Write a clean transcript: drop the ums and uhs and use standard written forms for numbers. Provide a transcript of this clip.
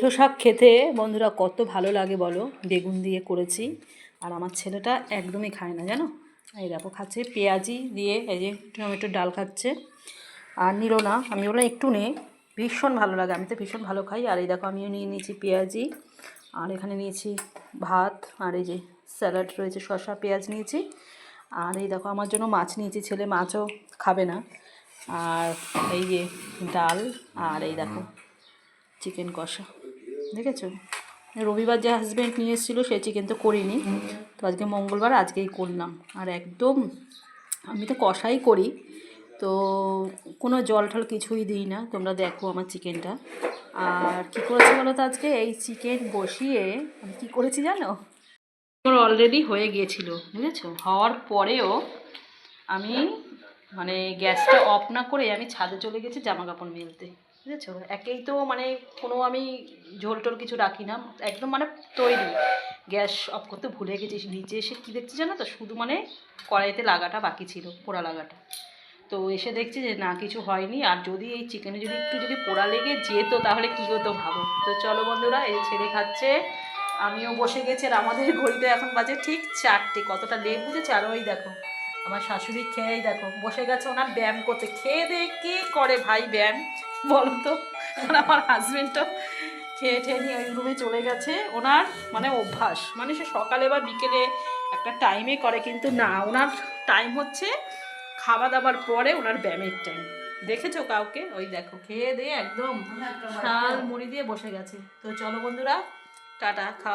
কচু শাক খেতে বন্ধুরা কত ভালো লাগে বলো, বেগুন দিয়ে করেছি। আর আমার ছেলেটা একদমই খায় না জানো, এই দেখো খাচ্ছে পেঁয়াজি দিয়ে, এই যে টমেটোর ডাল খাচ্ছে। আর নিল না, আমি বললাম একটু নে, ভীষণ ভালো লাগে, আমি তো ভীষণ ভালো খাই। আর এই দেখো আমিও নিয়ে নিয়েছি পেঁয়াজি, আর এখানে নিয়েছি ভাত, আর এই যে স্যালাড রয়েছে, শসা পেঁয়াজ নিয়েছি। আর এই দেখো আমার জন্য মাছ নিয়েছি, ছেলে মাছও খাবে না। আর এই যে ডাল, আর এই দেখো চিকেন কষা, দেখেছো? রবিবার যে হাজব্যান্ড নিয়ে এসেছিলো সেই চিকেন তো করিনি, তো আজকে মঙ্গলবার, আজকেই করলাম। আর একদম আমি তো কষাই করি, তো কোনো জল টল কিছুই দিই না। তোমরা দেখো আমার চিকেনটা। আর কী করেছি বলো তো, আজকে এই চিকেন বসিয়ে আমি কী করেছি জানো, আমার অলরেডি হয়ে গিয়েছিল বুঝেছো, হওয়ার পরেও আমি মানে গ্যাসটা অফ না করে আমি ছাদে চলে গেছি জামা কাপড় মেলতে, বুঝেছো? একেই তো মানে কোনো আমি ঝোল টোল কিছু রাখি না, একদম মানে তৈরি। গ্যাস অফ করতে ভুলে গেছি, নিচে এসে কী দেখছি জানো তো, শুধু মানে কড়াইতে লাগাটা বাকি ছিল, পোড়া লাগাটা। তো এসে দেখছি যে না, কিছু হয়নি। আর যদি এই চিকেনে যদি একটু যদি পোড়া লেগে যেত তাহলে কী হতো ভাবো। তো চলো বন্ধুরা, এই ছেলে খাচ্ছে, আমিও বসে গেছি। আর আমাদের ঘড়িতে এখন বাজে ঠিক 4টে, কতটা লেট বুঝেছে। আর ওই দেখো আমার শাশুড়ি খেয়েই দেখো বসে গেছে ওনার ব্যায়াম করতে। খেয়ে দিয়ে কী করে ভাই ব্যায়াম বলো তো। আর আমার হাজব্যান্ডও খেয়ে ঠেয়ে নিয়ে ওই রুমে চলে গেছে। ওনার মানে অভ্যাস, মানে সে সকালে বা বিকেলে একটা টাইমে করে, কিন্তু না, ওনার টাইম হচ্ছে খাওয়া দাবার পরে ওনার ব্যায়ামের টাইম। দেখেছো কাউকে? ওই দেখো খেয়ে দিয়ে একদম শাল মুড়ি দিয়ে বসে গেছে। তো চলো বন্ধুরা, টাটা, খাওয়া।